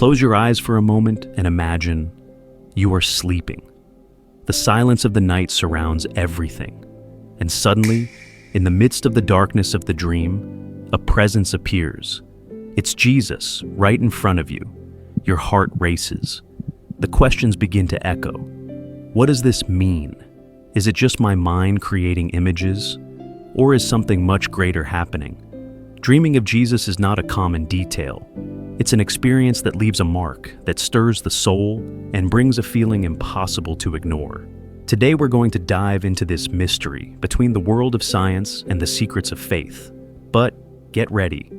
Close your eyes for a moment and imagine you are sleeping. The silence of the night surrounds everything. And suddenly, in the midst of the darkness of the dream, a presence appears. It's Jesus, right in front of you. Your heart races. The questions begin to echo. What does this mean? Is it just my mind creating images? Or is something much greater happening? Dreaming of Jesus is not a common detail. It's an experience that leaves a mark, that stirs the soul, and brings a feeling impossible to ignore. Today we're going to dive into this mystery between the world of science and the secrets of faith. But get ready,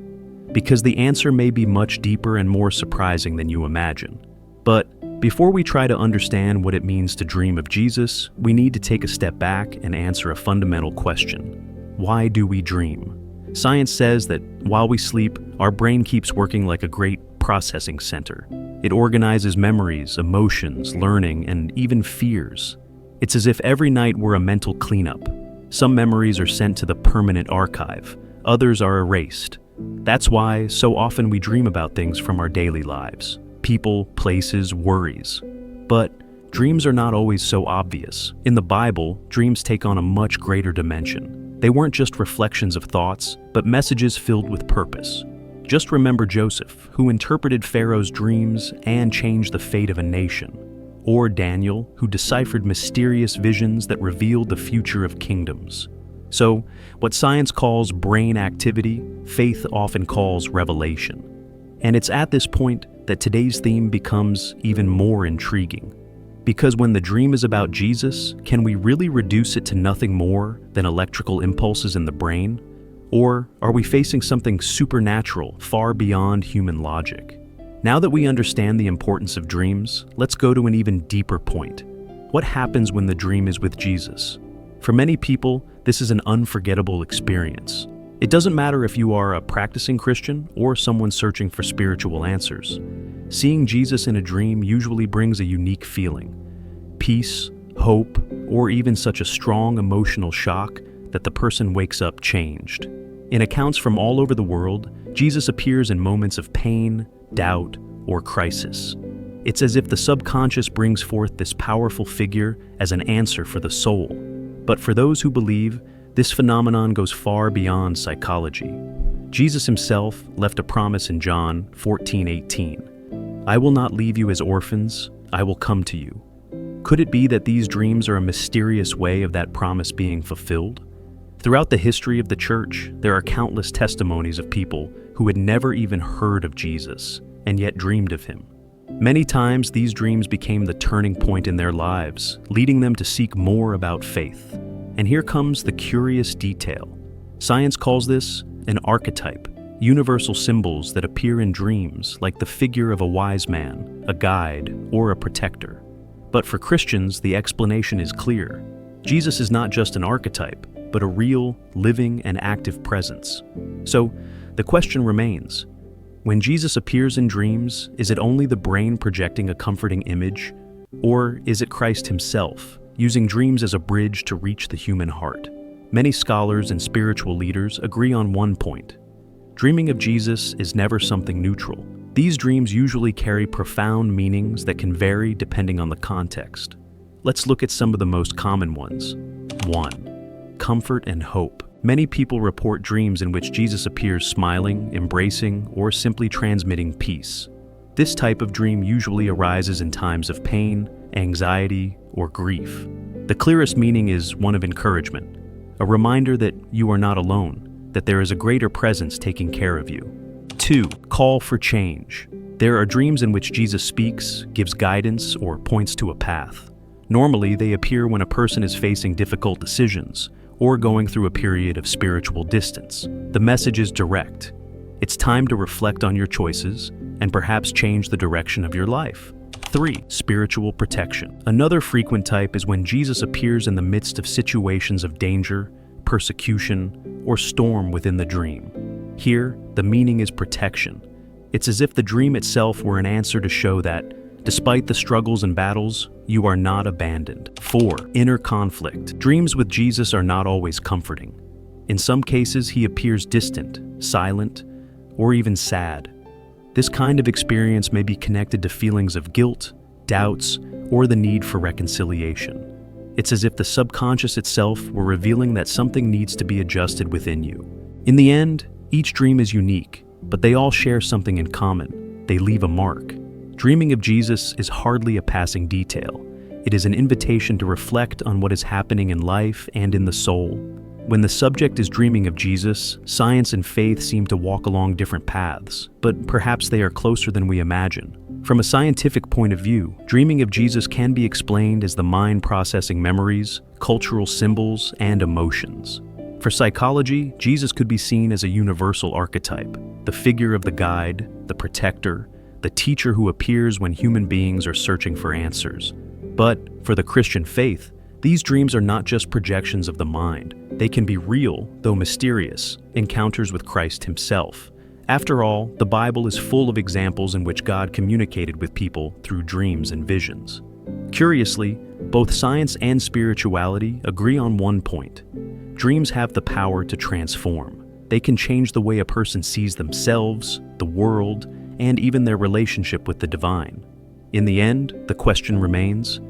because the answer may be much deeper and more surprising than you imagine. But before we try to understand what it means to dream of Jesus, we need to take a step back and answer a fundamental question. Why do we dream? Science says that while we sleep, our brain keeps working like a great processing center. It organizes memories, emotions, learning, and even fears. It's as if every night we're a mental cleanup. Some memories are sent to the permanent archive, others are erased. That's why so often we dream about things from our daily lives. People, places, worries. But dreams are not always so obvious. In the Bible, dreams take on a much greater dimension. They weren't just reflections of thoughts, but messages filled with purpose. Just remember Joseph, who interpreted Pharaoh's dreams and changed the fate of a nation. Or Daniel, who deciphered mysterious visions that revealed the future of kingdoms. So, what science calls brain activity, faith often calls revelation. And it's at this point that today's theme becomes even more intriguing. Because when the dream is about Jesus, can we really reduce it to nothing more than electrical impulses in the brain? Or are we facing something supernatural, far beyond human logic? Now that we understand the importance of dreams, let's go to an even deeper point. What happens when the dream is with Jesus? For many people, this is an unforgettable experience. It doesn't matter if you are a practicing Christian or someone searching for spiritual answers. Seeing Jesus in a dream usually brings a unique feeling. Peace, hope, or even such a strong emotional shock that the person wakes up changed. In accounts from all over the world, Jesus appears in moments of pain, doubt, or crisis. It's as if the subconscious brings forth this powerful figure as an answer for the soul. But for those who believe, this phenomenon goes far beyond psychology. Jesus himself left a promise in John 14:18. I will not leave you as orphans, I will come to you. Could it be that these dreams are a mysterious way of that promise being fulfilled? Throughout the history of the church, there are countless testimonies of people who had never even heard of Jesus, and yet dreamed of him. Many times these dreams became the turning point in their lives, leading them to seek more about faith. And here comes the curious detail. Science calls this an archetype, universal symbols that appear in dreams like the figure of a wise man, a guide, or a protector. But for Christians, the explanation is clear. Jesus is not just an archetype, but a real, living, and active presence. So, the question remains, when Jesus appears in dreams, is it only the brain projecting a comforting image, or is it Christ himself, using dreams as a bridge to reach the human heart? Many scholars and spiritual leaders agree on one point. Dreaming of Jesus is never something neutral. These dreams usually carry profound meanings that can vary depending on the context. Let's look at some of the most common ones. 1. Comfort and hope. Many people report dreams in which Jesus appears smiling, embracing, or simply transmitting peace. This type of dream usually arises in times of pain, anxiety, or grief. The clearest meaning is one of encouragement, a reminder that you are not alone, that there is a greater presence taking care of you. 2. Call for change. There are dreams in which Jesus speaks, gives guidance, or points to a path. Normally, they appear when a person is facing difficult decisions or going through a period of spiritual distance. The message is direct. It's time to reflect on your choices and perhaps change the direction of your life. 3. Spiritual protection. Another frequent type is when Jesus appears in the midst of situations of danger, persecution, or storm within the dream. Here, the meaning is protection. It's as if the dream itself were an answer to show that, despite the struggles and battles, you are not abandoned. 4. Inner conflict. Dreams with Jesus are not always comforting. In some cases, he appears distant, silent, or even sad. This kind of experience may be connected to feelings of guilt, doubts, or the need for reconciliation. It's as if the subconscious itself were revealing that something needs to be adjusted within you. In the end, each dream is unique, but they all share something in common. They leave a mark. Dreaming of Jesus is hardly a passing detail. It is an invitation to reflect on what is happening in life and in the soul. When the subject is dreaming of Jesus, science and faith seem to walk along different paths, but perhaps they are closer than we imagine. From a scientific point of view, dreaming of Jesus can be explained as the mind processing memories, cultural symbols, and emotions. For psychology, Jesus could be seen as a universal archetype, the figure of the guide, the protector, the teacher who appears when human beings are searching for answers. But for the Christian faith, these dreams are not just projections of the mind. They can be real, though mysterious, encounters with Christ himself. After all, the Bible is full of examples in which God communicated with people through dreams and visions. Curiously, both science and spirituality agree on one point. Dreams have the power to transform. They can change the way a person sees themselves, the world, and even their relationship with the divine. In the end, the question remains,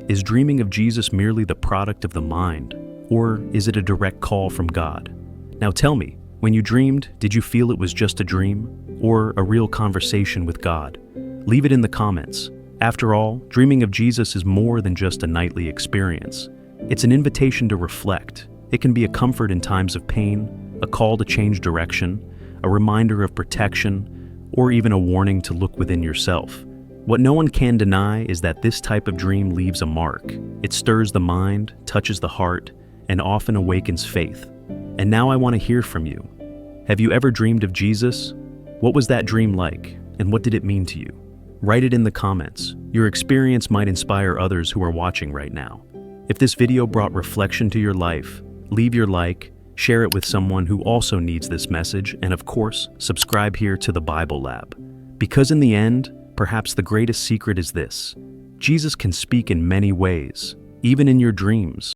is dreaming of Jesus merely the product of the mind, or is it a direct call from God? Now tell me, when you dreamed, did you feel it was just a dream, or a real conversation with God? Leave it in the comments. After all, dreaming of Jesus is more than just a nightly experience. It's an invitation to reflect. It can be a comfort in times of pain, a call to change direction, a reminder of protection, or even a warning to look within yourself. What no one can deny is that this type of dream leaves a mark. It stirs the mind, touches the heart, and often awakens faith. And now I want to hear from you. Have you ever dreamed of Jesus? What was that dream like, and what did it mean to you? Write it in the comments. Your experience might inspire others who are watching right now. If this video brought reflection to your life, leave your like, share it with someone who also needs this message, and of course, subscribe here to the Bible Lab. Because in the end, perhaps the greatest secret is this: Jesus can speak in many ways, even in your dreams.